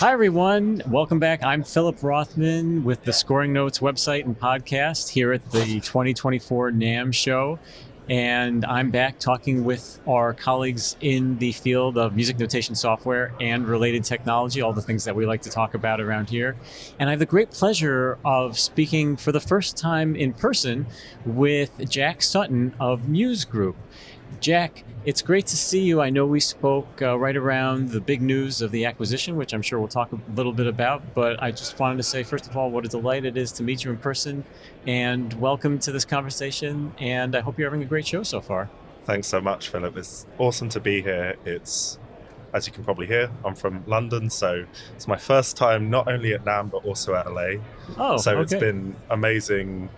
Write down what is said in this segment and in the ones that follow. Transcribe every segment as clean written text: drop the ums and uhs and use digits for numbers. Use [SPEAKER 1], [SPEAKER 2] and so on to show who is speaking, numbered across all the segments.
[SPEAKER 1] Hi, everyone. Welcome back. I'm Philip Rothman with the Scoring Notes website and podcast here at the 2024 NAMM show. And I'm back talking with our colleagues in the field of music notation software and related technology, all the things that we like to talk about around here. And I have the great pleasure of speaking for the first time in person with Jack Sutton of Muse Group. Jack, it's great to see you. I know we spoke right around the big news of the acquisition, which I'm sure we'll talk a little bit about, but I just wanted to say, first of all, what a delight it is to meet you in person, and welcome to this conversation, and I hope you're having a great show so far.
[SPEAKER 2] Thanks so much, Philip. It's awesome to be here. It's, as you can probably hear, I'm from London, so it's my first time not only at NAMM, but also at LA.
[SPEAKER 1] Oh,
[SPEAKER 2] so
[SPEAKER 1] okay.
[SPEAKER 2] It's been amazing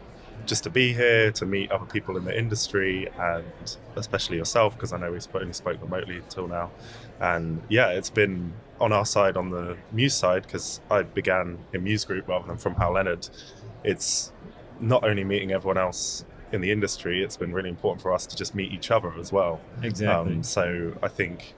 [SPEAKER 2] just to be here, to meet other people in the industry, and especially yourself, because I know we've only spoke remotely until now. And yeah, it's been on our side, on the Muse side, because I began in Muse Group rather than from Hal Leonard. It's not only meeting everyone else in the industry, it's been really important for us to just meet each other as well.
[SPEAKER 1] Exactly.
[SPEAKER 2] So I think,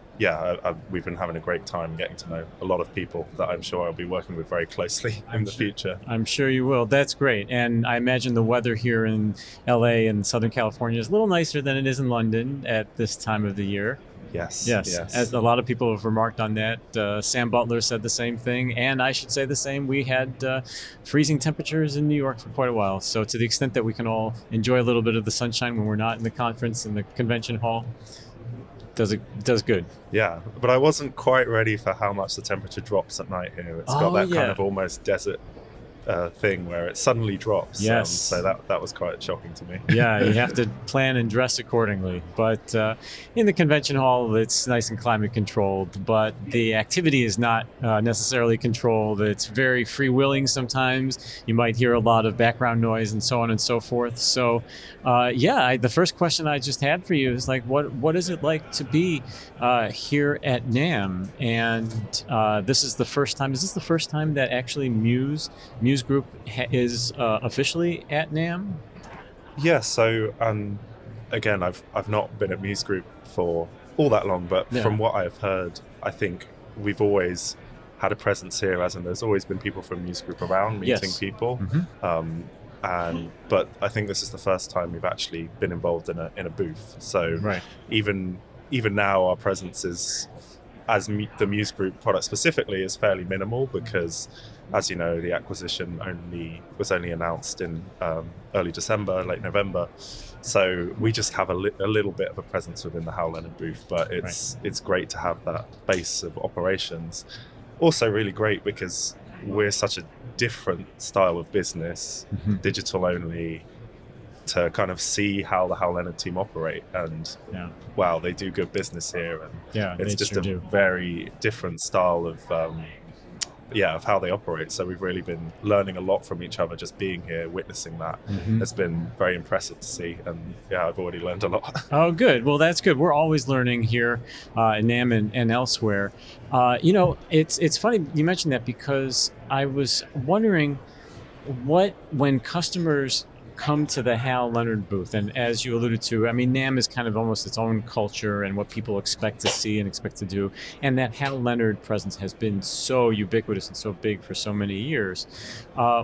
[SPEAKER 2] we've been having a great time getting to know a lot of people that I'm sure I'll be working with very closely in the future.
[SPEAKER 1] I'm sure you will. That's great. And I imagine the weather here in LA and Southern California is a little nicer than it is in London at this time of the year.
[SPEAKER 2] Yes.
[SPEAKER 1] As a lot of people have remarked on that. Sam Butler said the same thing, and I should say the same. We had freezing temperatures in New York for quite a while. So to the extent that we can all enjoy a little bit of the sunshine when we're not in the conference in the convention hall, does good.
[SPEAKER 2] Yeah, but I wasn't quite ready for how much the temperature drops at night here. It's got that kind of almost desert thing where it suddenly drops.
[SPEAKER 1] Yes.
[SPEAKER 2] So that was quite shocking to me.
[SPEAKER 1] Yeah, you have to plan and dress accordingly. But in the convention hall, it's nice and climate controlled, but the activity is not necessarily controlled. It's very freewheeling sometimes. You might hear a lot of background noise and so on and so forth. So the first question I just had for you is like, what is it like to be here at NAMM? And this is the first time. Is this the first time that actually Muse Group is officially at NAMM?
[SPEAKER 2] Yeah, so again, I've not been at Muse Group for all that long, but from what I've heard, I think we've always had a presence here, as in there's always been people from Muse Group around meeting people.
[SPEAKER 1] Mm-hmm.
[SPEAKER 2] But I think this is the first time we've actually been involved in a booth. So even now, our presence is, as the Muse Group product specifically, is fairly minimal because, as you know, the acquisition was only announced in early December, late November. So we just have a little bit of a presence within the Hal Leonard booth, but it's great to have that base of operations. Also really great because we're such a different style of business, digital only, to kind of see how the Hal Leonard team operate, and wow, they do good business here, and it's just a very different style of how they operate. So we've really been learning a lot from each other, just being here, witnessing that. Has been very impressive to see, and I've already learned a lot.
[SPEAKER 1] Oh, good. Well, that's good. We're always learning here in NAMM and elsewhere. It's funny you mentioned that, because I was wondering when customers come to the Hal Leonard booth, and as you alluded to, I mean, NAMM is kind of almost its own culture and what people expect to see and expect to do, and that Hal Leonard presence has been so ubiquitous and so big for so many years.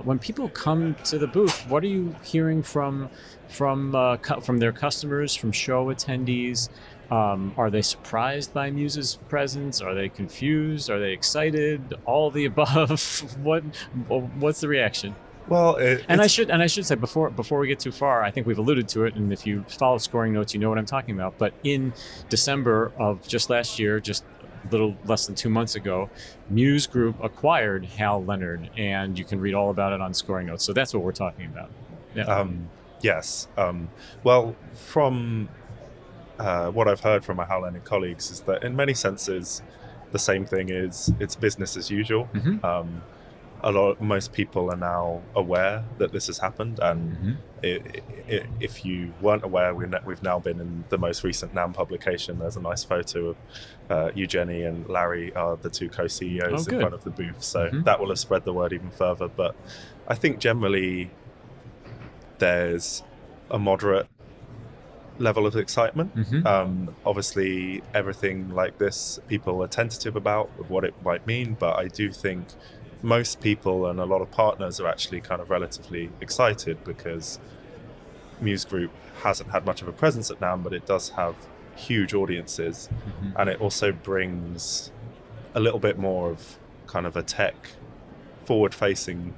[SPEAKER 1] When people come to the booth, what are you hearing from their customers, from show attendees? Are they surprised by Muse's presence? Are they confused? Are they excited? All the above. What's the reaction?
[SPEAKER 2] Well,
[SPEAKER 1] I should say before we get too far, I think we've alluded to it, and if you follow Scoring Notes, you know what I'm talking about. But in December of just last year, just a little less than 2 months ago, Muse Group acquired Hal Leonard, and you can read all about it on Scoring Notes. So that's what we're talking about. Yeah.
[SPEAKER 2] Yes. Well, from what I've heard from my Hal Leonard colleagues is that in many senses, the same thing is it's business as usual. Most people are now aware that this has happened, and if you weren't aware, we've now been in the most recent NAMM publication. There's a nice photo of Eugenie and Larry, are the two co-CEOs in front of the booth, so that will have spread the word even further. But I think generally there's a moderate level of excitement. Obviously, everything like this, people are tentative about of what it might mean, but I do think most people and a lot of partners are actually kind of relatively excited because Muse Group hasn't had much of a presence at NAMM, but it does have huge audiences, and it also brings a little bit more of kind of a tech forward-facing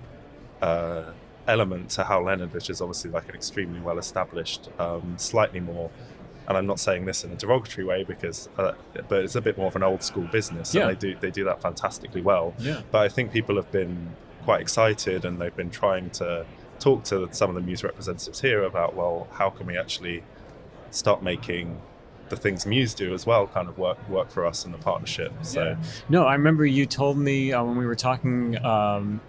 [SPEAKER 2] element to Hal Leonard, which is obviously like an extremely well-established, slightly more, and I'm not saying this in a derogatory way because, but it's a bit more of an old school business, and they do that fantastically well. But I think people have been quite excited, and they've been trying to talk to some of the Muse representatives here about, well, how can we actually start making the things Muse do as well kind of work for us in the partnership. So
[SPEAKER 1] no, I remember you told me when we were talking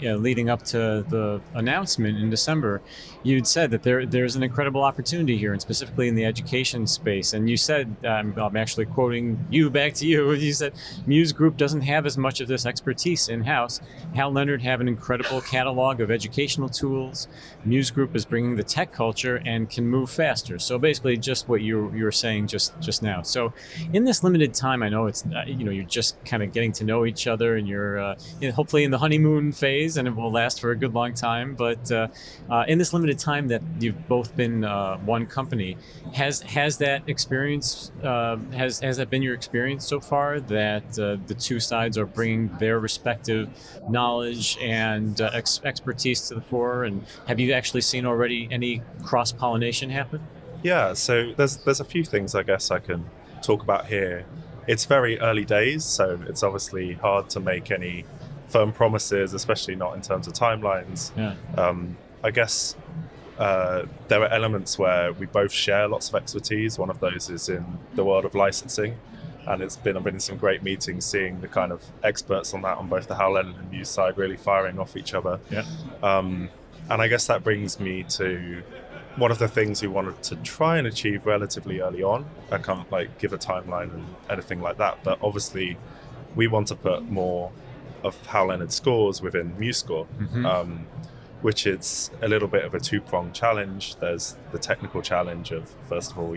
[SPEAKER 1] leading up to the announcement in December, you'd said that there's an incredible opportunity here, and specifically in the education space. And you said, I'm actually quoting you back to you, you said Muse Group doesn't have as much of this expertise in-house. Hal Leonard have an incredible catalog of educational tools. Muse Group is bringing the tech culture and can move faster. So basically just what you were saying just now. So in this limited time, I know it's you're just kind of getting to know each other, and you're hopefully in the honeymoon phase, and it will last for a good long time. But in this limited time that you've both been one company, has that experience has that been your experience so far, that the two sides are bringing their respective knowledge and expertise to the fore? And have you actually seen already any cross-pollination happen?
[SPEAKER 2] Yeah, so there's a few things I guess I can talk about here. It's very early days, so it's obviously hard to make any firm promises, especially not in terms of timelines. I guess there are elements where we both share lots of expertise. One of those is in the world of licensing, and I've been in some great meetings seeing the kind of experts on that on both the Hal Leonard and Muse side really firing off each other. And I guess that brings me to one of the things we wanted to try and achieve relatively early on. I can't give a timeline and anything like that, but obviously we want to put more of Hal Leonard scores within MuseScore, which is a little bit of a two-pronged challenge. There's the technical challenge of, first of all,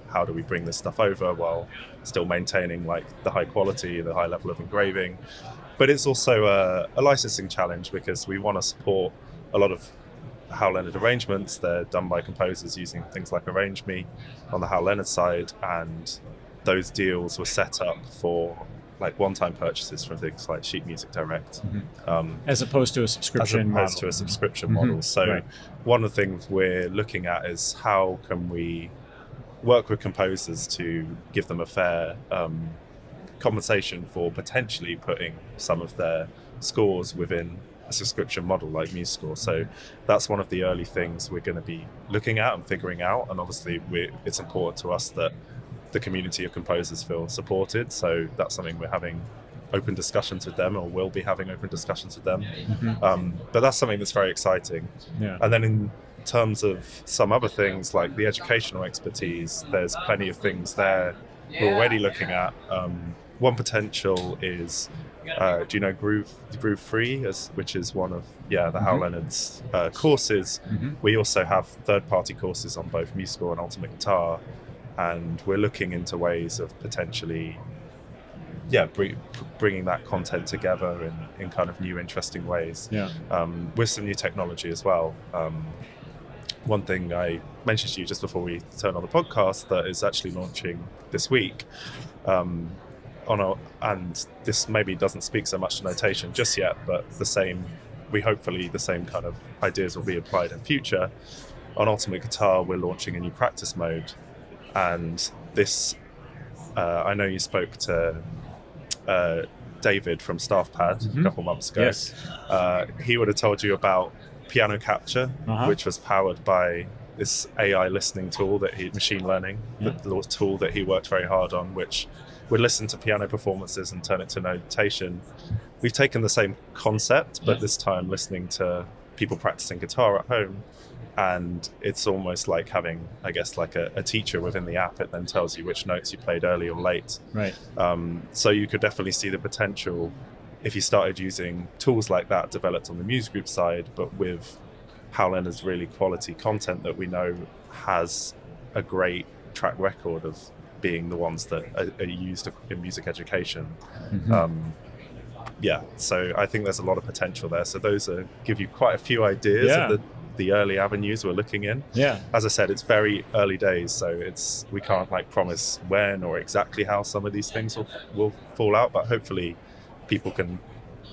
[SPEAKER 2] how do we bring this stuff over while still maintaining the high quality, the high level of engraving. But it's also a licensing challenge, because we want to support a lot of Hal Leonard arrangements. They're done by composers using things like ArrangeMe on the Hal Leonard side, and those deals were set up for one-time purchases from things like Sheet Music Direct,
[SPEAKER 1] as opposed to a subscription model.
[SPEAKER 2] So one of the things we're looking at is how can we work with composers to give them a fair compensation for potentially putting some of their scores within a subscription model like MuseScore. So that's one of the early things we're going to be looking at and figuring out, and obviously it's important to us that the community of composers feel supported, so that's something we're having open discussions with them, or will be having open discussions with them. But that's something that's very exciting. And then in terms of some other things like the educational expertise, there's plenty of things there we're already looking at. One potential is do you know Groove Free, which is one of the Hal Leonard's courses? We also have third-party courses on both MuseScore and Ultimate Guitar, and we're looking into ways of potentially bringing that content together in kind of new, interesting ways, with some new technology as well. One thing I mentioned to you just before we turn on the podcast that is actually launching this week, and this maybe doesn't speak so much to notation just yet, but hopefully the same kind of ideas will be applied in future. On Ultimate Guitar, we're launching a new practice mode, and this, I know you spoke to David from StaffPad a couple months ago. He would have told you about Piano Capture, which was powered by this AI listening tool machine learning, the tool that he worked very hard on, which would listen to piano performances and turn it to notation. We've taken the same concept, but this time listening to people practicing guitar at home, and it's almost like having, I guess, a teacher within the app. It then tells you which notes you played early or late. So you could definitely see the potential if you started using tools like that developed on the Muse Group side, but with Hal Leonard's really quality content that we know has a great track record of being the ones that are used in music education. So I think there's a lot of potential there. So those give you quite a few ideas of the early avenues we're looking in. As I said, it's very early days, so we can't like promise when or exactly how some of these things will fall out, but hopefully people can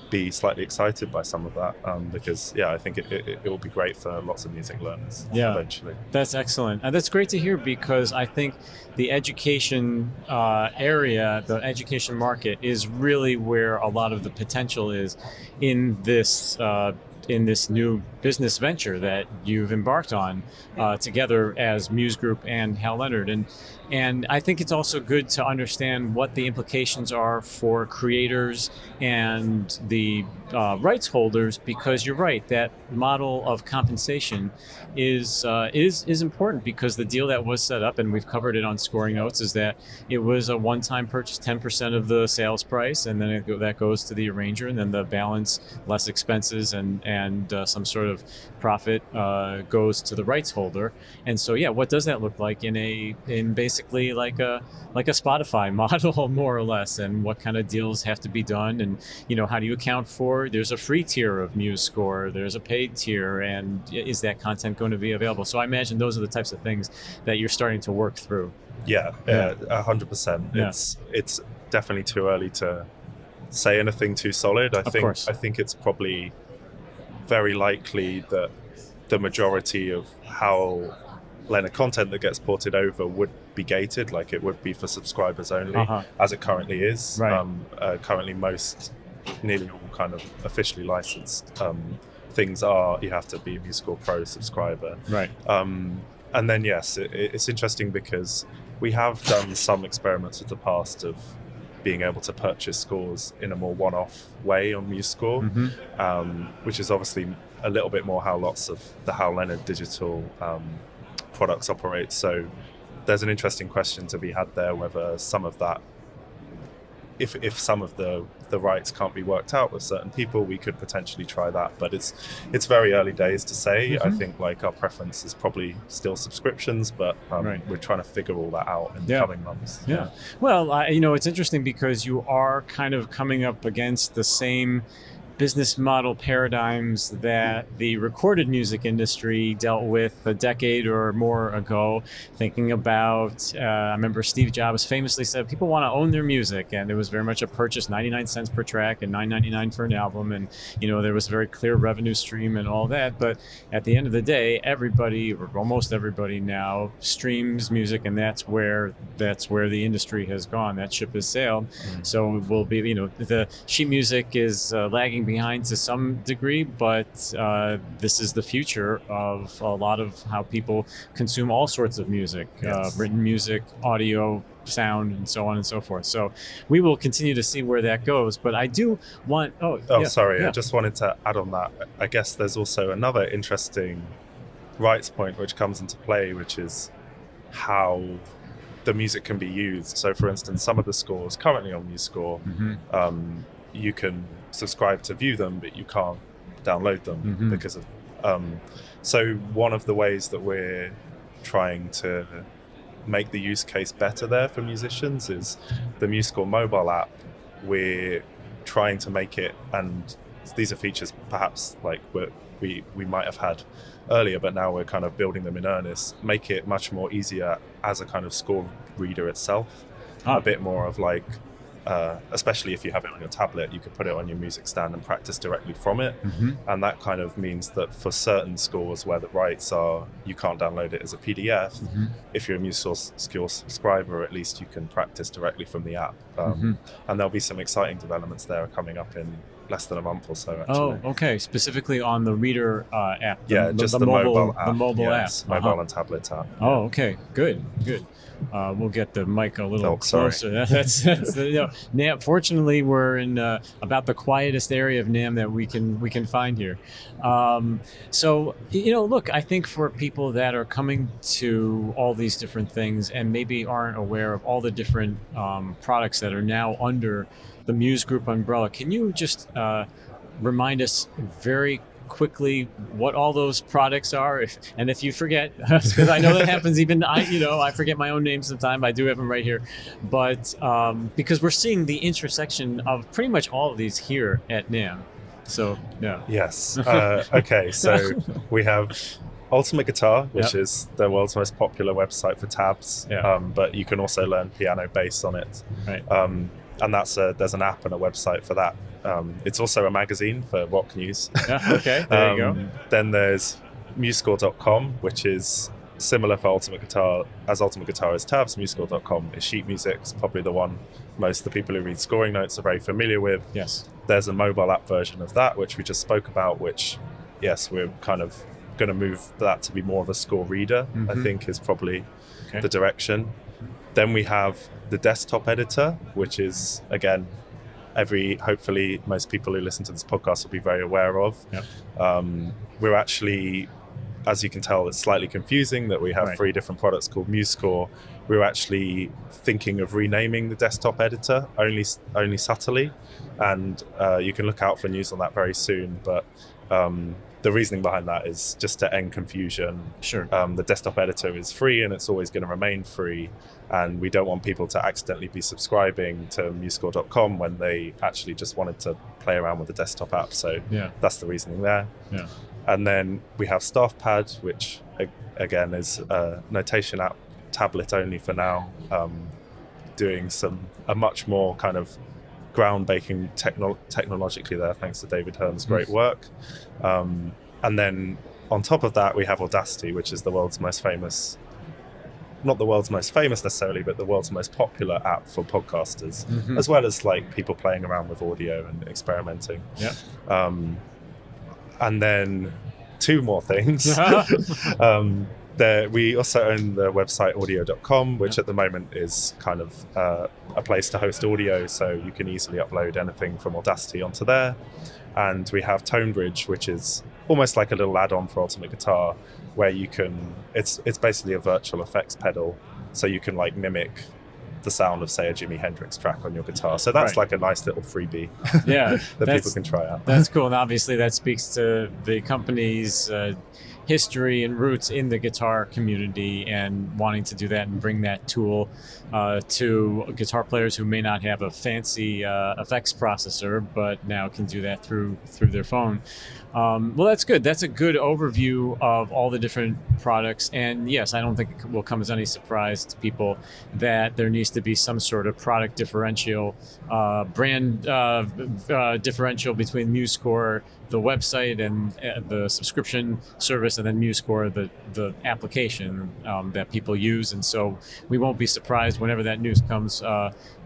[SPEAKER 2] be slightly excited by some of that, because I think it will be great for lots of music learners eventually.
[SPEAKER 1] That's excellent. That's great to hear, because I think the education area, the education market, is really where a lot of the potential is in this new business venture that you've embarked on together as Muse Group and Hal Leonard. And I think it's also good to understand what the implications are for creators and the rights holders, because you're right, that model of compensation is important, because the deal that was set up, and we've covered it on Scoring Notes, is that it was a one-time purchase, 10% of the sales price, and then that goes to the arranger, and then the balance, less expenses and some sort of profit, goes to the rights holder. And so what does that look like in basically like a Spotify model, more or less, and what kind of deals have to be done, and how do you account for, there's a free tier of MuseScore, there's a paid tier, and is that content going to be available? So I imagine those are the types of things that you're starting to work through.
[SPEAKER 2] 100%. It's definitely too early to say anything too solid. I think it's probably very likely that the majority of Hal Leonard content that gets ported over would be gated, like it would be for subscribers only, as it currently is. Currently nearly all kind of officially licensed things you have to be a MuseScore Pro subscriber. And then it's interesting because we have done some experiments with the past of being able to purchase scores in a more one-off way on MuseScore, which is obviously a little bit more how lots of the Hal Leonard digital products operate. So there's an interesting question to be had there, whether some of that, if some of the rights can't be worked out with certain people, we could potentially try that. But it's very early days to say. I think like our preference is probably still subscriptions, but we're trying to figure all that out in the coming months.
[SPEAKER 1] Well, it's interesting because you are kind of coming up against the same business model paradigms that the recorded music industry dealt with a decade or more ago. Thinking about, I remember Steve Jobs famously said, people want to own their music, and it was very much a purchase, 99 cents per track and $9.99 for an album, and there was a very clear revenue stream and all that. But at the end of the day, everybody, or almost everybody now, streams music, and that's where the industry has gone. That ship has sailed. So it will be, the sheet music is lagging behind to some degree, but this is the future of a lot of how people consume all sorts of music, written music, audio, sound, and so on and so forth. So we will continue to see where that goes. But I do want...
[SPEAKER 2] I just wanted to add on that. I guess there's also another interesting rights point which comes into play, which is how the music can be used. So for instance, some of the scores currently on MuseScore, you can subscribe to view them, but you can't download them because of so one of the ways that we're trying to make the use case better there for musicians is the MuseScore mobile app. We're trying to make it, and these are features perhaps like we might have had earlier, but now we're kind of building them in earnest, make it much more easier as a kind of score reader itself. A bit more of like, especially if you have it on your tablet, you could put it on your music stand and practice directly from it. And that kind of means that for certain scores where the rights are, you can't download it as a PDF. If you're a MuseScore subscriber, at least you can practice directly from the app. And there'll be some exciting developments there coming up in less than a month or so, actually.
[SPEAKER 1] Oh, okay. Specifically on the Reader app.
[SPEAKER 2] Just the mobile app.
[SPEAKER 1] The mobile app.
[SPEAKER 2] Mobile and tablet app.
[SPEAKER 1] Oh, okay. Good. We'll get the mic a little closer. That's NAMM. Fortunately, we're in about the quietest area of NAMM that we can find here. So look, I think for people that are coming to all these different things and maybe aren't aware of all the different products that are now under the Muse Group umbrella, can you just remind us very quickly what all those products are? And if you forget, because I know that happens, even I forget my own name sometimes. I do have them right here, but because we're seeing the intersection of pretty much all of these here at NAMM. So yeah.
[SPEAKER 2] Yes. Okay. So we have Ultimate Guitar, which is the world's most popular website for tabs.
[SPEAKER 1] Yeah.
[SPEAKER 2] But you can also learn piano bass on it.
[SPEAKER 1] Right.
[SPEAKER 2] And there's an app and a website for that. It's also a magazine for rock news.
[SPEAKER 1] Okay, there you go.
[SPEAKER 2] Then there's MuseScore.com, which is similar for Ultimate Guitar as tabs. MuseScore.com is sheet music. It's probably the one most of the people who read scoring notes are very familiar with.
[SPEAKER 1] Yes.
[SPEAKER 2] There's a mobile app version of that, which we just spoke about, which, yes, we're kind of going to move that to be more of a score reader, I think is probably the direction. Then we have the desktop editor, which is, again, hopefully most people who listen to this podcast will be very aware of.
[SPEAKER 1] Yep.
[SPEAKER 2] We're actually, as you can tell, it's slightly confusing that we have 3 different products called MuseScore. We're actually thinking of renaming the desktop editor only subtly, and you can look out for news on that very soon. But the reasoning behind that is just to end confusion.
[SPEAKER 1] Sure.
[SPEAKER 2] The desktop editor is free and it's always going to remain free. And we don't want people to accidentally be subscribing to MuseScore.com when they actually just wanted to play around with the desktop app. So that's the reasoning there.
[SPEAKER 1] Yeah.
[SPEAKER 2] And then we have StaffPad, which again is a notation app, tablet only for now, doing a much more kind of groundbreaking technologically there, thanks to David Hearn's great work. And then on top of that, we have Audacity, which is the world's most famous, not the world's most famous necessarily, but the world's most popular app for podcasters, as well as like people playing around with audio and experimenting.
[SPEAKER 1] Yeah.
[SPEAKER 2] And then 2 more things. We also own the website audio.com, which at the moment is kind of a place to host audio, so you can easily upload anything from Audacity onto there. And we have ToneBridge, which is almost like a little add-on for Ultimate Guitar, where you can, it's basically a virtual effects pedal, so you can like mimic the sound of, say, a Jimi Hendrix track on your guitar. So that's like a nice little freebie that people can try out.
[SPEAKER 1] That's cool. And obviously that speaks to the company's history and roots in the guitar community and wanting to do that and bring that tool to guitar players who may not have a fancy effects processor, but now can do that through their phone. Well, that's good. That's a good overview of all the different products. And yes, I don't think it will come as any surprise to people that there needs to be some sort of product differential, brand differential between MuseScore, the website, and the subscription service, and then MuseScore, the application that people use. And so we won't be surprised whenever that news comes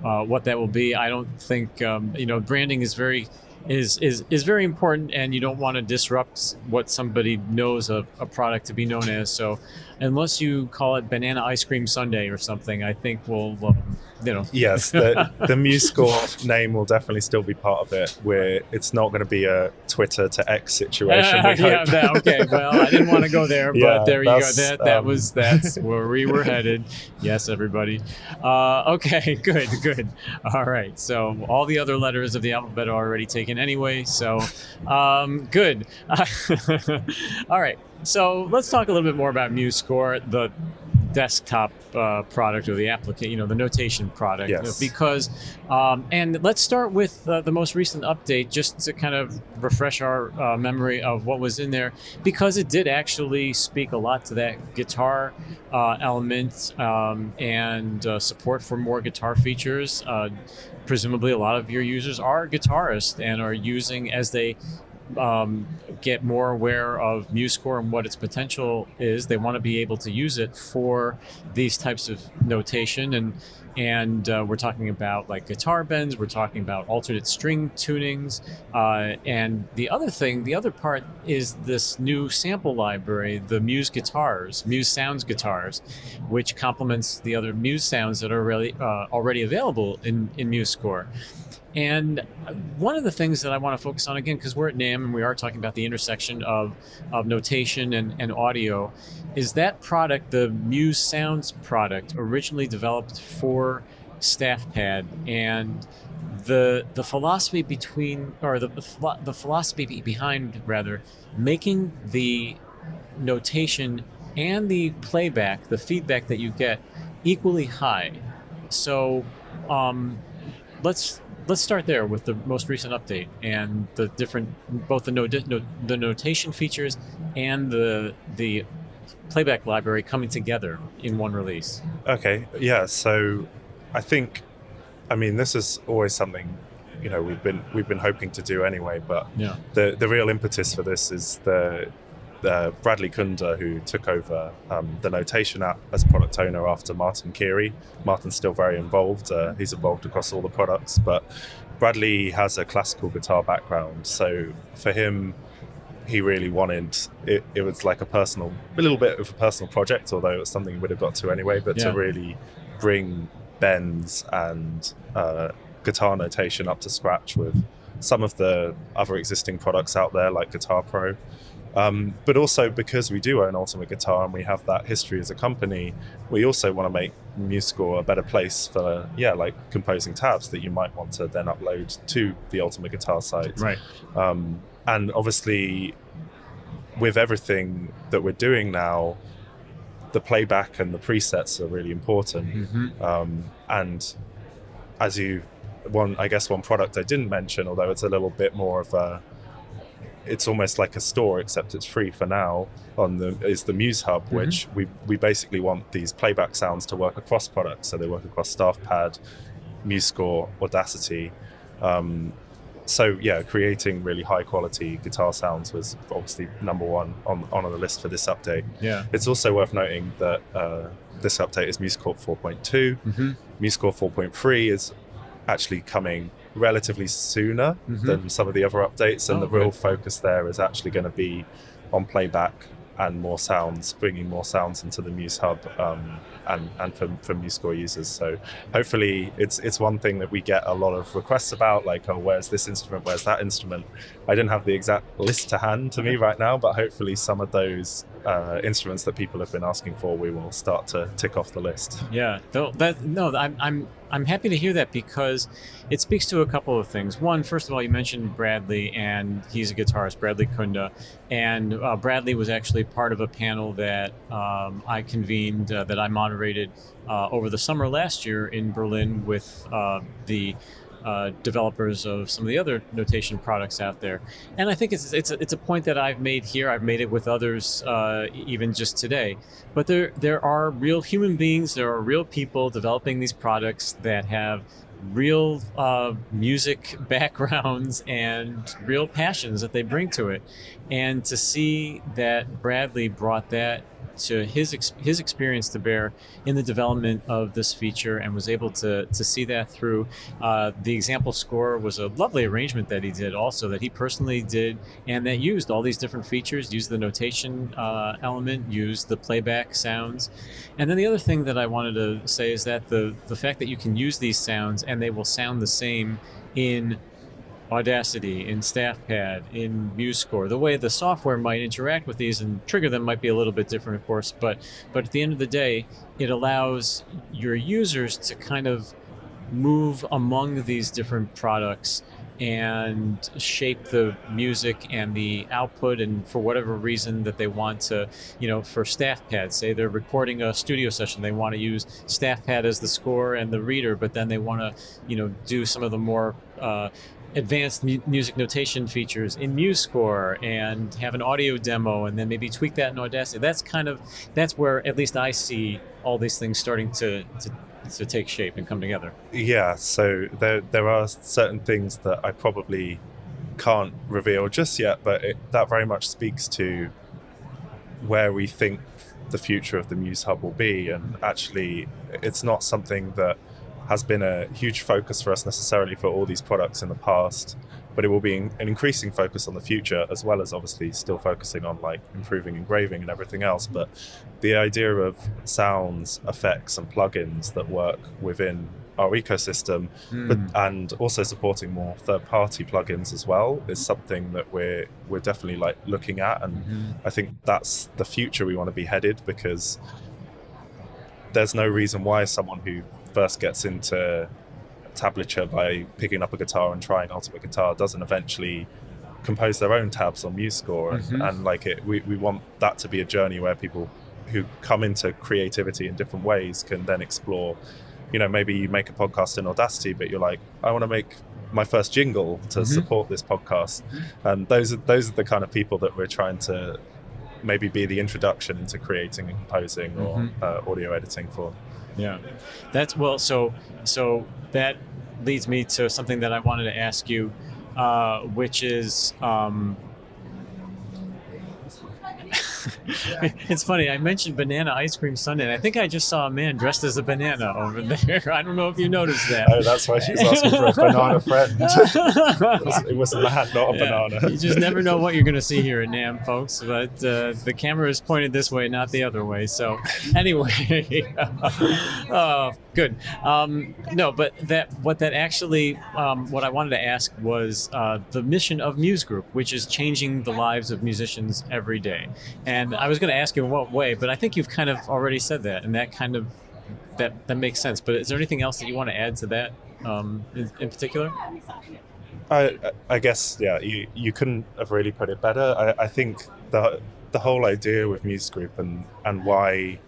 [SPEAKER 1] what that will be. I don't think branding is very important, and you don't want to disrupt what somebody knows a product to be known as. So unless you call it Banana Ice Cream Sundae or something, I think we'll
[SPEAKER 2] Yes, the MuseScore name will definitely still be part of it, where it's not going to be a Twitter to X situation.
[SPEAKER 1] Okay, well, I didn't want to go there, but there you go. That's where we were headed. Yes, everybody. Okay, good. All right, so all the other letters of the alphabet are already taken anyway, so good. All right, so let's talk a little bit more about MuseScore, the desktop product, or the application, the notation product.
[SPEAKER 2] Yes.
[SPEAKER 1] Because, and let's start with the most recent update, just to kind of refresh our memory of what was in there, because it did actually speak a lot to that guitar element and support for more guitar features. Presumably a lot of your users are guitarists and are using, as they get more aware of MuseScore and what its potential is, they want to be able to use it for these types of notation. And we're talking about like guitar bends, we're talking about alternate string tunings, and the other part is this new sample library, the Muse Sounds guitars, which complements the other Muse sounds that are already available in MuseScore. And one of the things that I want to focus on, again, because we're at NAMM and we are talking about the intersection of notation and audio, is that product, the Muse Sounds product, originally developed for StaffPad. And the philosophy the philosophy behind rather making the notation and the playback, the feedback that you get, equally high. So let's start there with the most recent update and the different, both the the notation features and the playback library coming together in one release.
[SPEAKER 2] Okay, yeah. So I think, I mean, this is always something, you know, we've been hoping to do anyway. But
[SPEAKER 1] yeah,
[SPEAKER 2] the real impetus for this is the Bradley Kunda, who took over the notation app as product owner after Martin Keary. Martin's still very involved. He's involved across all the products, but Bradley has a classical guitar background. So for him, he really wanted it. It was like a little bit of a personal project, although it was something he would have got to anyway. But to really bring bends and guitar notation up to scratch with some of the other existing products out there, like Guitar Pro. But also because we do own Ultimate Guitar and we have that history as a company, we also want to make MuseScore a better place for, like composing tabs that you might want to then upload to the Ultimate Guitar site.
[SPEAKER 1] Right.
[SPEAKER 2] And obviously, with everything that we're doing now, the playback and the presets are really important.
[SPEAKER 1] Mm-hmm.
[SPEAKER 2] And as one product I didn't mention, although it's a little bit more of it's almost like a store, except it's free for now, is the Muse Hub, mm-hmm. which we basically want these playback sounds to work across products. So they work across StaffPad, MuseScore, Audacity. So creating really high quality guitar sounds was obviously number one on the list for this update.
[SPEAKER 1] Yeah.
[SPEAKER 2] It's also worth noting that this update is MuseScore 4.2. Mm-hmm. MuseScore 4.3 is actually coming relatively sooner mm-hmm. than some of the other updates, and the real focus there is actually going to be on playback and more sounds, bringing more sounds into the Muse Hub and for MuseScore users. So hopefully it's one thing that we get a lot of requests about, like, oh, where's this instrument, where's that instrument? I didn't have the exact list to hand to me right now, but hopefully some of those instruments that people have been asking for, we will start to tick off the list.
[SPEAKER 1] Yeah, I'm happy to hear that, because it speaks to a couple of things. One, first of all, you mentioned Bradley, and he's a guitarist, Bradley Kunda, and Bradley was actually part of a panel that I convened, that I moderated over the summer last year in Berlin with the developers of some of the other notation products out there. And I think it's a point that I've made here. I've made it with others even just today. But there are real human beings, there are real people developing these products that have real music backgrounds and real passions that they bring to it. And to see that Bradley brought that to his experience to bear in the development of this feature and was able to see that through. The example score was a lovely arrangement that he did also, that he personally did, and that used all these different features, used the notation element, used the playback sounds. And then the other thing that I wanted to say is that the fact that you can use these sounds and they will sound the same in Audacity, in StaffPad, in MuseScore. The way the software might interact with these and trigger them might be a little bit different, of course, but at the end of the day, it allows your users to kind of move among these different products and shape the music and the output, and for whatever reason that they want to, for StaffPad, say they're recording a studio session, they want to use StaffPad as the score and the reader, but then they want to, do some of the more advanced music notation features in MuseScore and have an audio demo and then maybe tweak that in Audacity. That's where at least I see all these things starting to take shape and come together. Yeah,
[SPEAKER 2] so there are certain things that I probably can't reveal just yet, but that very much speaks to where we think the future of the Muse Hub will be. And actually, it's not something that has been a huge focus for us necessarily for all these products in the past, but it will be an increasing focus on the future, as well as obviously still focusing on like improving engraving and everything else. But the idea of sounds, effects and plugins that work within our ecosystem, and also supporting more third-party plugins as well, is something that we're definitely like looking at. And I think that's the future we want to be headed, because there's no reason why someone who first gets into tablature by picking up a guitar and trying Ultimate Guitar doesn't eventually compose their own tabs on MuseScore. And like we want that to be a journey where people who come into creativity in different ways can then explore, maybe you make a podcast in Audacity, but you're like, I want to make my first jingle to support this podcast. And those are the kind of people that we're trying to maybe be the introduction into creating and composing or audio editing for.
[SPEAKER 1] Yeah, that's so that leads me to something that I wanted to ask you, which is it's funny, I mentioned banana ice cream sundae, and I think I just saw a man dressed as a banana over there. I don't know if you noticed that.
[SPEAKER 2] Oh, that's why she's asking for a banana friend. It was a man, not a banana.
[SPEAKER 1] You just never know what you're going to see here at NAMM, folks, but the camera is pointed this way, not the other way. So anyway, oh, good. No, but what I wanted to ask was the mission of Muse Group, which is changing the lives of musicians every day. And I was going to ask you in what way, but I think you've kind of already said that, and that makes sense. But is there anything else that you want to add to that in particular?
[SPEAKER 2] I guess, yeah, you couldn't have really put it better. I think the whole idea with Muse Group and why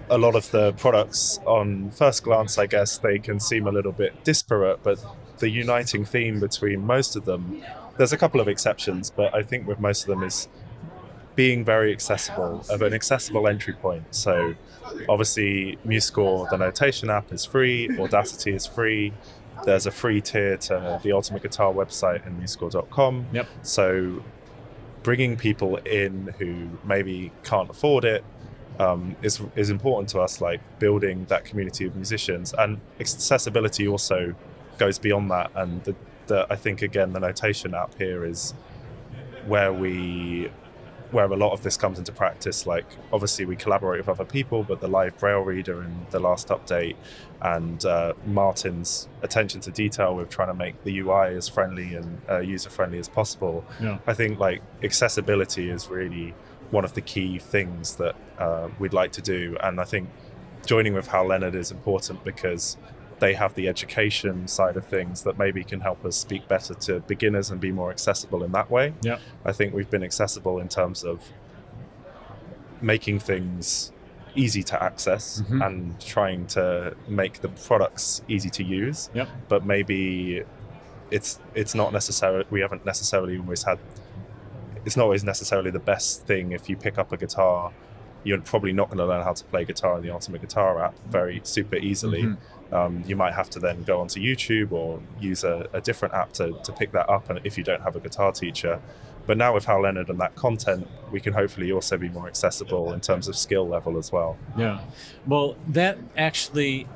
[SPEAKER 2] a lot of the products on first glance, I guess, they can seem a little bit disparate, but the uniting theme between most of them, there's a couple of exceptions, but I think with most of them is being very accessible, of an accessible entry point. So obviously MuseScore, the notation app, is free, Audacity is free, there's a free tier to the Ultimate Guitar website and musescore.com.
[SPEAKER 1] Yep.
[SPEAKER 2] So bringing people in who maybe can't afford it is important to us, like building that community of musicians. And accessibility also goes beyond that, and I think again the notation app here is where a lot of this comes into practice. Like obviously we collaborate with other people, but the live braille reader in the last update and Martin's attention to detail with trying to make the UI as friendly and user friendly as possible. Yeah. I think like accessibility is really one of the key things that we'd like to do, and I think joining with Hal Leonard is important because they have the education side of things that maybe can help us speak better to beginners and be more accessible in that way. Yeah. I think we've been accessible in terms of making things easy to access and trying to make the products easy to use. Yep. But maybe it's not necessarily, we haven't necessarily always had, it's not always necessarily the best thing. If you pick up a guitar, you're probably not going to learn how to play guitar in the Ultimate Guitar app super easily. You might have to then go onto YouTube or use a different app to pick that up, and if you don't have a guitar teacher. But now with Hal Leonard and that content, we can hopefully also be more accessible in terms of skill level as well. Yeah. Well,
[SPEAKER 1] that actually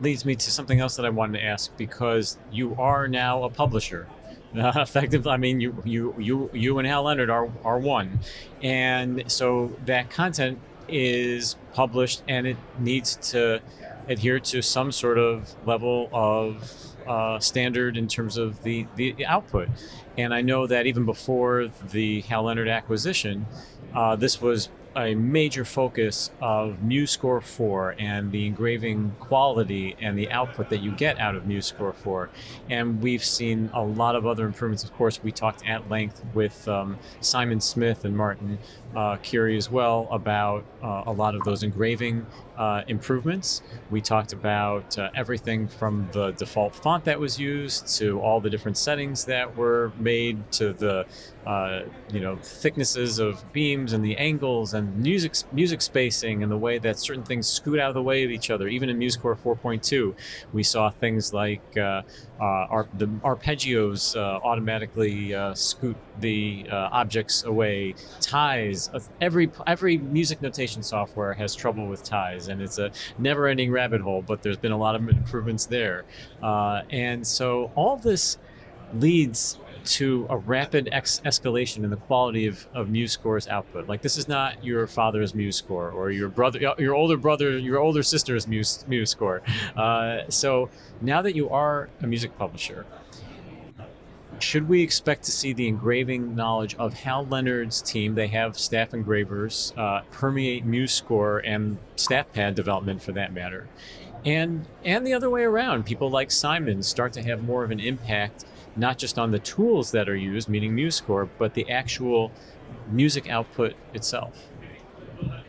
[SPEAKER 1] leads me to something else that I wanted to ask, because you are now a publisher. Effectively, I mean, you and Hal Leonard are one, and so that content is published and it needs to adhere to some sort of level of standard in terms of the output. And I know that even before the Hal Leonard acquisition, this was a major focus of MuseScore 4 and the engraving quality and the output that you get out of MuseScore 4. And we've seen a lot of other improvements. Of course, we talked at length with Simon Smith and Martin Curie as well about a lot of those engraving improvements. We talked about everything from the default font that was used to all the different settings that were made to the thicknesses of beams and the angles and music spacing and the way that certain things scoot out of the way of each other. Even in MuseScore 4.2, we saw things like the arpeggios automatically scoot the objects away. Ties. Every music notation software has trouble with ties, and it's a never-ending rabbit hole. But there's been a lot of improvements there, and so all this leads to a rapid escalation in the quality of MuseScore's output. Like, this is not your father's MuseScore or your older sister's MuseScore. So now that you are a music publisher, should we expect to see the engraving knowledge of Hal Leonard's team, they have staff engravers, permeate MuseScore and staff pad development for that matter? and the other way around. People like Simon start to have more of an impact, not just on the tools that are used, meaning MuseScore, but the actual music output itself.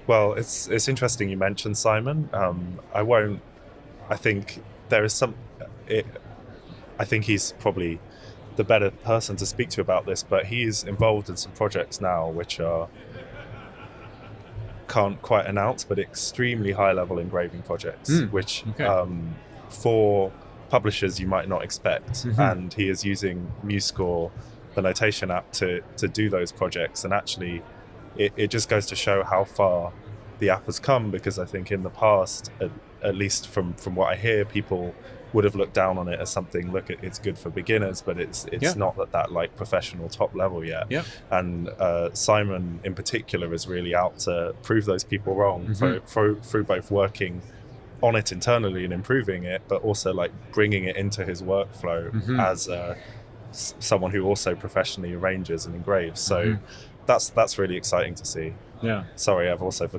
[SPEAKER 2] Well, it's interesting you mentioned Simon. I think there is some. I think he's probably the better person to speak to about this, but he's involved in some projects now which can't quite announce, but extremely high-level engraving projects, which for publishers you might not expect. And he is using MuseScore, the notation app, to do those projects. And actually, it just goes to show how far the app has come, because I think in the past, at least from what I hear, people would have looked down on it as something, look, it's good for beginners, but it's not at that like professional top level yet. And Simon in particular is really out to prove those people wrong through both working on it internally and improving it, but also like bringing it into his workflow as someone who also professionally arranges and engraves. So that's really exciting to see.
[SPEAKER 1] Yeah.
[SPEAKER 2] Sorry, I've also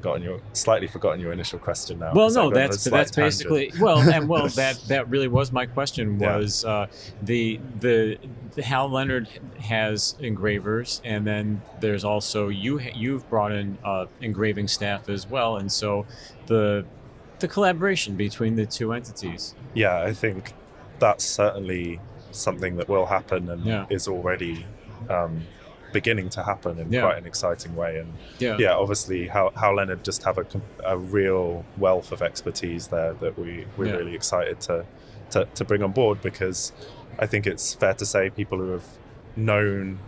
[SPEAKER 2] slightly forgotten your initial question now.
[SPEAKER 1] Well, no, that's basically that really was my question. Was the Hal Leonard has engravers, and then there's also you've brought in engraving staff as well, and so the collaboration between the two entities. Yeah,
[SPEAKER 2] I think that's certainly something that will happen and is already beginning to happen in quite an exciting way. And obviously Hal Leonard just have a real wealth of expertise there that we're really excited to bring on board, because I think it's fair to say people who have known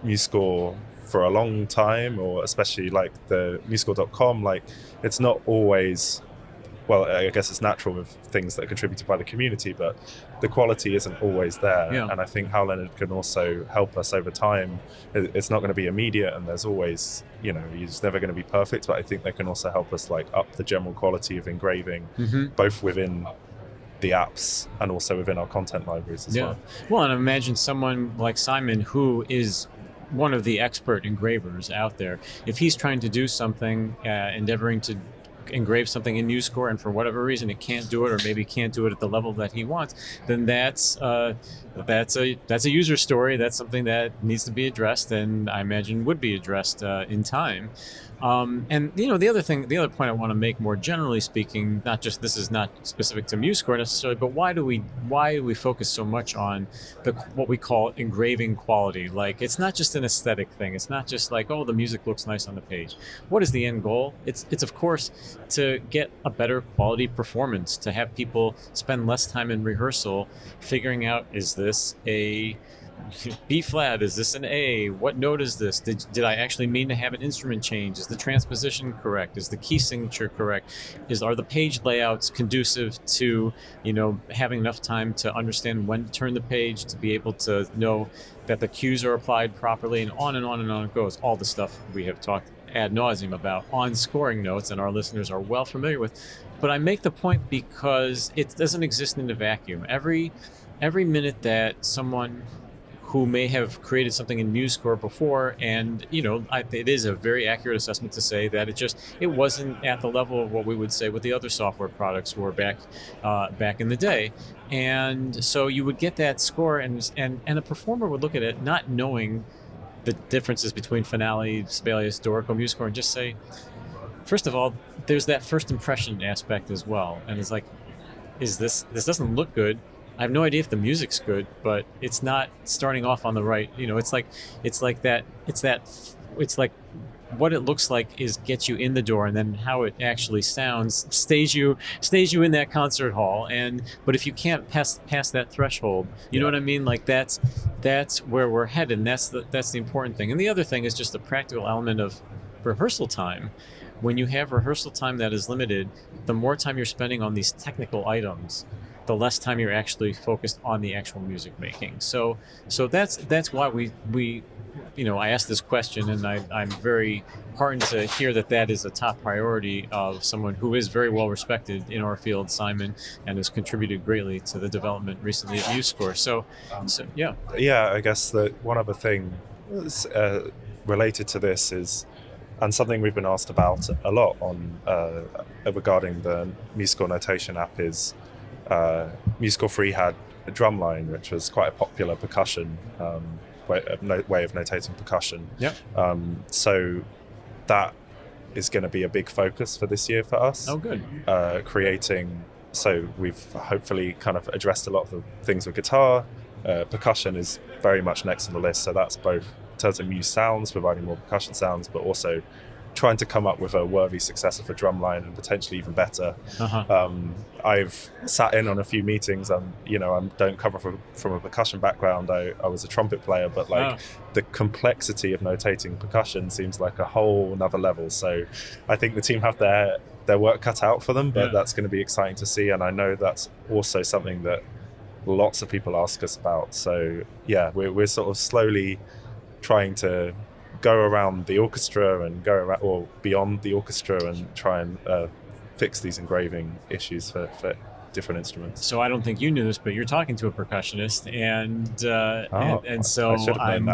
[SPEAKER 2] MuseScore for a long time, or especially like the MuseScore.com, like it's not always, well, I guess it's natural with things that are contributed by the community, but the quality isn't always there. And I think Hal Leonard can also help us over time. It's not going to be immediate, and there's always, he's never going to be perfect, but I think they can also help us like up the general quality of engraving, both within the apps and also within our content libraries as well.
[SPEAKER 1] Well, and imagine someone like Simon, who is one of the expert engravers out there, if he's trying to do something, endeavoring to engrave something in MuseScore, and for whatever reason it can't do it, or maybe can't do it at the level that he wants, then that's a user story. That's something that needs to be addressed, and I imagine would be addressed in time. And the other point I want to make, more generally speaking, this is not specific to MuseScore necessarily, but why do we focus so much on what we call engraving quality? Like, it's not just an aesthetic thing. It's not just like, oh, the music looks nice on the page. What is the end goal? It's of course to get a better quality performance, to have people spend less time in rehearsal figuring out, is this a B flat, is this an A, what note is this, did I actually mean to have an instrument change, is the transposition correct, is the key signature correct, are the page layouts conducive to having enough time to understand when to turn the page, to be able to know that the cues are applied properly, and on and on and on it goes. All the stuff we have talked ad nauseum about on scoring notes, and our listeners are well familiar with. But I make the point because it doesn't exist in a vacuum. Every minute that someone who may have created something in MuseScore before, and it is a very accurate assessment to say that it wasn't at the level of what we would say what the other software products were back in the day, and so you would get that score, and a performer would look at it not knowing the differences between Finale, Sibelius, Dorico, MuseScore, and just say, first of all, there's that first impression aspect as well, and it's like, this doesn't look good. I have no idea if the music's good, but it's not starting off on the right. It's like what it looks like gets you in the door, and then how it actually sounds stays you in that concert hall. But if you can't pass that threshold, you know what I mean? Like that's where we're headed, and that's the important thing. And the other thing is just the practical element of rehearsal time. When you have rehearsal time that is limited, the more time you're spending on these technical items, the less time you're actually focused on the actual music making. So that's why we I asked this question, and I'm very heartened to hear that is a top priority of someone who is very well respected in our field, Simon, and has contributed greatly to the development recently of MuseScore. So
[SPEAKER 2] yeah, I guess that one other thing related to this is And something we've been asked about a lot on regarding the MuseScore notation app is MuseScore 3 had a drumline, which was quite a popular percussion way of notating percussion.
[SPEAKER 1] Yep.
[SPEAKER 2] So that is going to be a big focus for this year for us.
[SPEAKER 1] Oh, good.
[SPEAKER 2] So we've hopefully kind of addressed a lot of the things with guitar. Percussion is very much next on the list, so that's both in terms of Muse sounds, providing more percussion sounds, but also trying to come up with a worthy successor for drumline and potentially even better. I've sat in on a few meetings. I don't come from a percussion background. I was a trumpet player, but the complexity of notating percussion seems like a whole another level. So I think the team have their work cut out for them, but that's going to be exciting to see. And I know that's also something that lots of people ask us about. So yeah, we're sort of slowly trying to go around the orchestra and go around or beyond the orchestra and try and fix these engraving issues for different instruments.
[SPEAKER 1] So I don't think you knew this, but you're talking to a percussionist, and so I'm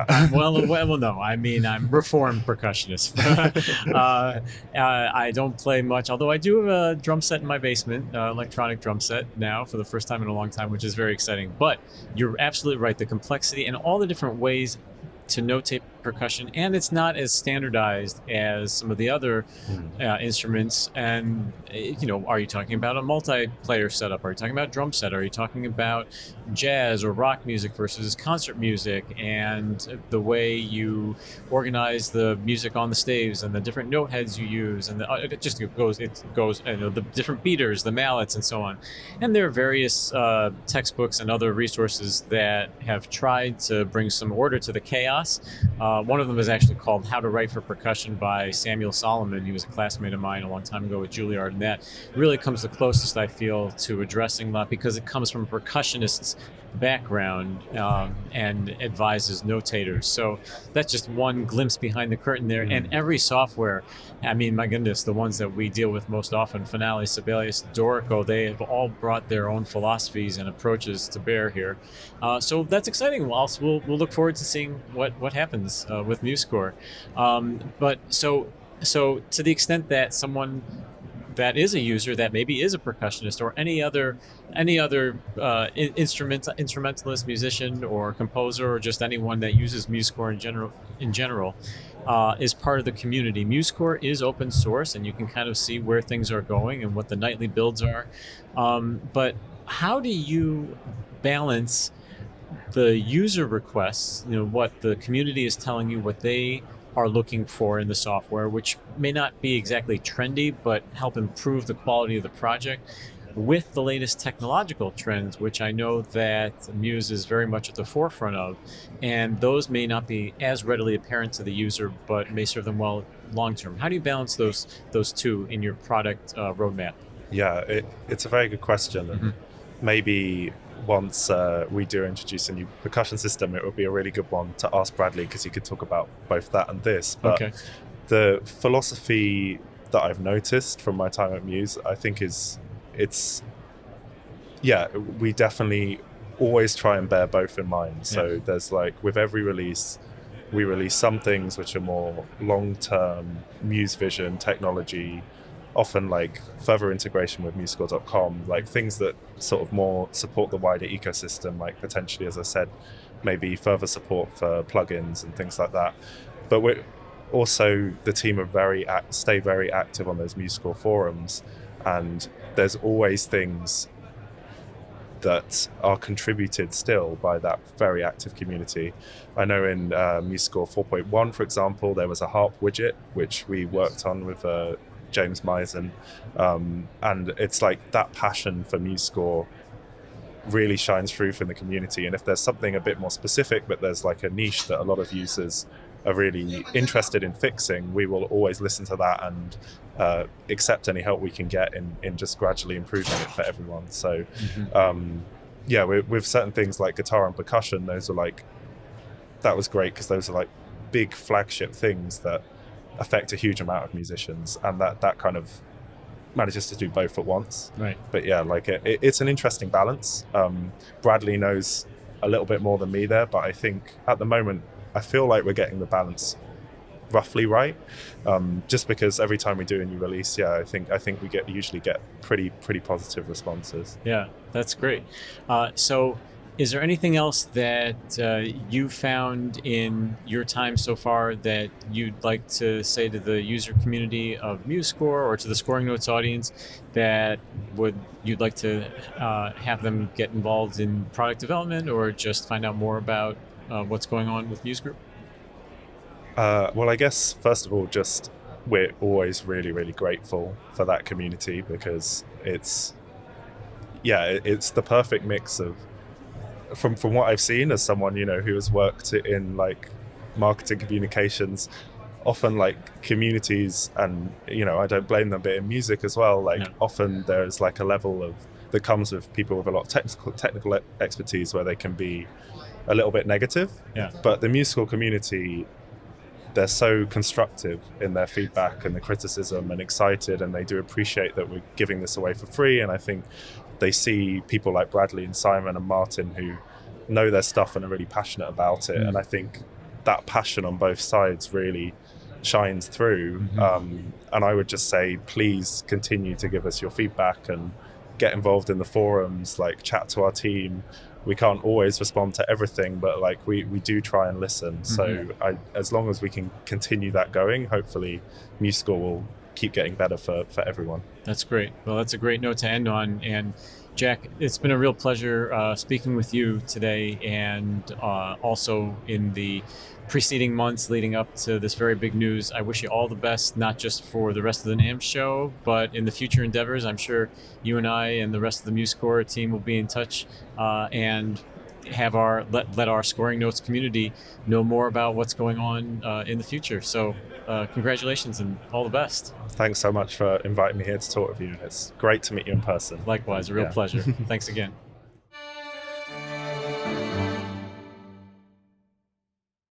[SPEAKER 1] reformed percussionist. I don't play much, although I do have a drum set in my basement, electronic drum set now for the first time in a long time, which is very exciting. But you're absolutely right, the complexity and all the different ways to notate percussion, and it's not as standardized as some of the other instruments. And are you talking about a multiplayer setup? Are you talking about drum set? Are you talking about jazz or rock music versus concert music, and the way you organize the music on the staves and the different note heads you use, and it goes the different beaters, the mallets, and so on. And there are various textbooks and other resources that have tried to bring some order to the chaos. One of them is actually called How to Write for Percussion by Samuel Solomon. He was a classmate of mine a long time ago at Juilliard, and that really comes the closest, I feel, to addressing that, because it comes from a percussionist's background and advises notators. So that's just one glimpse behind the curtain there. And every software, I mean, my goodness, the ones that we deal with most often, Finale, Sibelius, Dorico, they have all brought their own philosophies and approaches to bear here. So that's exciting. We'll look forward to seeing what happens with MuseScore. But so to the extent that someone that is a user that maybe is a percussionist or any other instrumentalist, musician, or composer, or just anyone that uses MuseScore in general, is part of the community. MuseScore is open source, and you can kind of see where things are going and what the nightly builds are. But how do you balance the user requests, what the community is telling you, what they are looking for in the software, which may not be exactly trendy, but help improve the quality of the project, with the latest technological trends, which I know that Muse is very much at the forefront of, and those may not be as readily apparent to the user, but may serve them well long term. How do you balance those two in your product roadmap?
[SPEAKER 2] Yeah, it's a very good question. And maybe once we do introduce a new percussion system, it would be a really good one to ask Bradley, because he could talk about both that and this. But the philosophy that I've noticed from my time at Muse, I think we definitely always try and bear both in mind. So there's with every release, we release some things which are more long-term Muse vision technology, often further integration with MuseScore.com, things that sort of more support the wider ecosystem, potentially, as I said, maybe further support for plugins and things like that. But we're also, the team are stay very active on those MuseScore forums, and there's always things that are contributed still by that very active community. I know in MuseScore 4.1, for example, there was a harp widget which we worked on with James Misen, and it's that passion for MuseScore really shines through from the community. And if there's something a bit more specific, but there's a niche that a lot of users are really interested in fixing, we will always listen to that and accept any help we can get in just gradually improving it for everyone. So with certain things like guitar and percussion, those are that was great, because those are big flagship things that affect a huge amount of musicians, and that kind of manages to do both at once.
[SPEAKER 1] Right.
[SPEAKER 2] But it's an interesting balance. Bradley knows a little bit more than me there, but I think at the moment I feel like we're getting the balance roughly right. Just because every time we do a new release, I think we usually get pretty positive responses.
[SPEAKER 1] Yeah, that's great. So is there anything else that you found in your time so far that you'd like to say to the user community of MuseScore or to the Scoring Notes audience that you'd like to have them get involved in product development or just find out more about what's going on with Muse Group?
[SPEAKER 2] Well, I guess first of all, just we're always really grateful for that community, because it's the perfect mix of, from what I've seen as someone, who has worked in like marketing communications, often like communities, and I don't blame them, but in music as well, like often there's like a level of that comes with people with a lot of technical expertise where they can be a little bit negative. But the musical community, they're so constructive in their feedback and the criticism, and excited, and they do appreciate that we're giving this away for free. And I think they see people like Bradley and Simon and Martin who know their stuff and are really passionate about it. And I think that passion on both sides really shines through. And I would just say, please continue to give us your feedback and get involved in the forums, like chat to our team. We can't always respond to everything, but like we do try and listen. So as long as we can continue that going, hopefully MuseScore will keep getting better for everyone.
[SPEAKER 1] That's great. Well, that's a great note to end on. And Jack, it's been a real pleasure speaking with you today, and also in the preceding months leading up to this very big news. I wish you all the best, not just for the rest of the NAMM show, but in the future endeavors. I'm sure you and I and the rest of the MuseScore team will be in touch and have let our Scoring Notes community know more about what's going on in the future. So congratulations and all the best.
[SPEAKER 2] Thanks so much for inviting me here to talk with you. It's great to meet you in person.
[SPEAKER 1] Likewise, a real pleasure. Thanks again.